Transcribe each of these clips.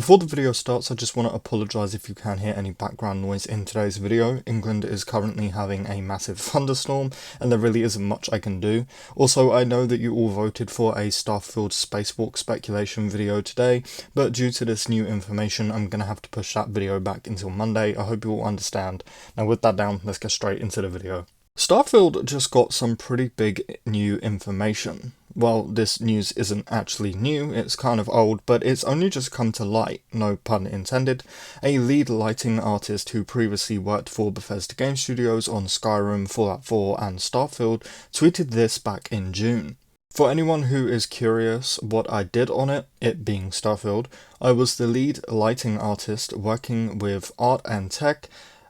Before the video starts, I just want to apologise if you can hear any background noise in today's video. England is currently having a massive thunderstorm and there really isn't much I can do. Also, I know that you all voted for a Starfield spacewalk speculation video today, but due to this new information, I'm going to have to push that video back until Monday. I hope you all understand. Now with that down, let's get straight into the video. Starfield just got some pretty big new information. Well, this news isn't actually new, it's kind of old, but it's only just come to light, no pun intended. A lead lighting artist who previously worked for Bethesda game studios on Skyrim, Fallout 4 and Starfield tweeted this back in June. For anyone who is curious what I did on it being Starfield, I was the lead lighting artist working with art and tech,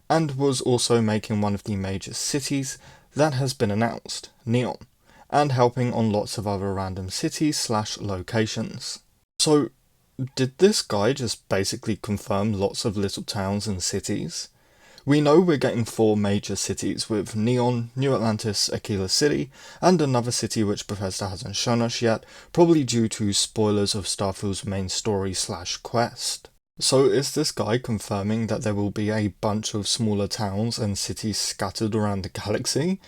and was also making one of the major cities that has been announced, Neon, and helping on lots of other random cities / locations. So, did this guy just basically confirm lots of little towns and cities? We know we're getting 4 major cities with Neon, New Atlantis, Aquila City, and another city which Bethesda hasn't shown us yet, probably due to spoilers of Starfield's main story / quest. So is this guy confirming that there will be a bunch of smaller towns and cities scattered around the galaxy?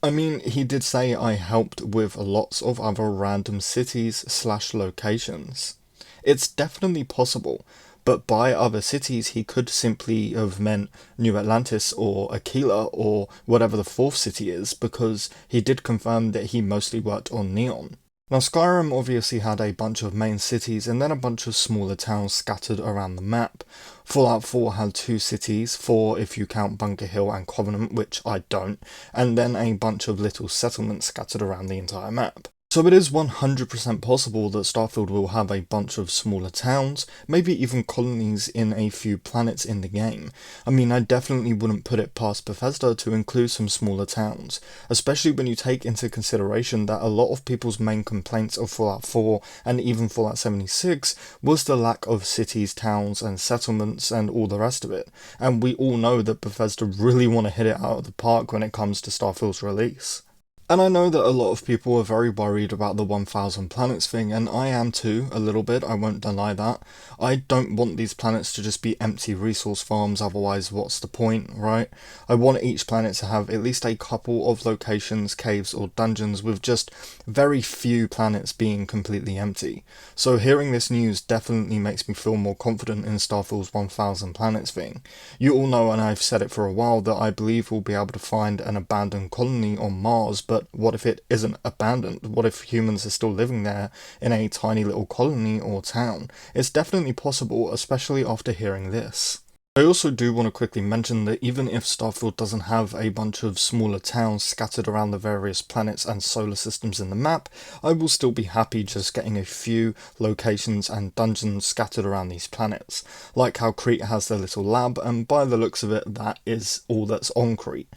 I mean, he did say I helped with lots of other random cities / locations. It's definitely possible, but by other cities he could simply have meant New Atlantis or Aquila or whatever the 4th city is, because he did confirm that he mostly worked on Neon. Now Skyrim obviously had a bunch of main cities and then a bunch of smaller towns scattered around the map. Fallout 4 had 2 cities, 4 if you count Bunker Hill and Covenant, which I don't, and then a bunch of little settlements scattered around the entire map. So it is 100% possible that Starfield will have a bunch of smaller towns, maybe even colonies in a few planets in the game. I mean, I definitely wouldn't put it past Bethesda to include some smaller towns, especially when you take into consideration that a lot of people's main complaints of Fallout 4 and even Fallout 76 was the lack of cities, towns and settlements and all the rest of it, and we all know that Bethesda really want to hit it out of the park when it comes to Starfield's release. And I know that a lot of people are very worried about the 1000 planets thing, and I am too, a little bit, I won't deny that. I don't want these planets to just be empty resource farms, otherwise what's the point, right? I want each planet to have at least a couple of locations, caves or dungeons, with just very few planets being completely empty. So hearing this news definitely makes me feel more confident in Starfield's 1000 planets thing. You all know, and I've said it for a while, that I believe we'll be able to find an abandoned colony on Mars, but what if it isn't abandoned? What if humans are still living there in a tiny little colony or town? It's definitely possible, especially after hearing this. I also do want to quickly mention that even if Starfield doesn't have a bunch of smaller towns scattered around the various planets and solar systems in the map, I will still be happy just getting a few locations and dungeons scattered around these planets, like how Crete has their little lab, and by the looks of it, that is all that's on Crete.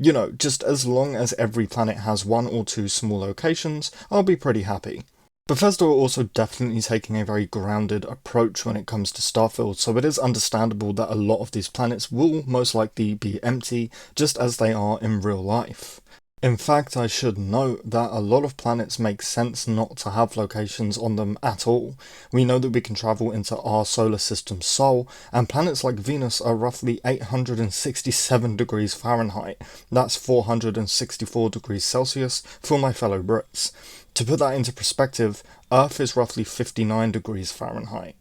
You know, just as long as every planet has 1 or 2 small locations, I'll be pretty happy. Bethesda are also definitely taking a very grounded approach when it comes to Starfield, so it is understandable that a lot of these planets will most likely be empty, just as they are in real life. In fact, I should note that a lot of planets make sense not to have locations on them at all. We know that we can travel into our solar system's soul, and planets like Venus are roughly 867 degrees Fahrenheit. That's 464 degrees Celsius for my fellow Brits. To put that into perspective, Earth is roughly 59 degrees Fahrenheit.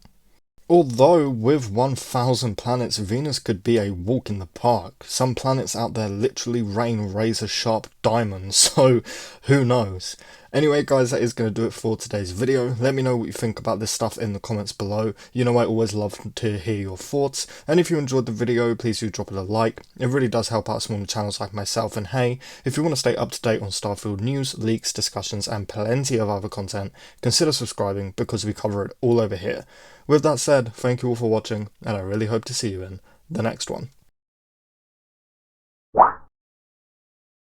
Although, with 1000 planets, Venus could be a walk in the park. Some planets out there literally rain razor-sharp diamonds, so who knows. Anyway guys, that is going to do it for today's video. Let me know what you think about this stuff in the comments below. You know I always love to hear your thoughts, and if you enjoyed the video, please do drop it a like. It really does help out smaller channels like myself, and hey, if you want to stay up to date on Starfield news, leaks, discussions, and plenty of other content, consider subscribing because we cover it all over here. With that said, thank you all for watching, and I really hope to see you in the next one.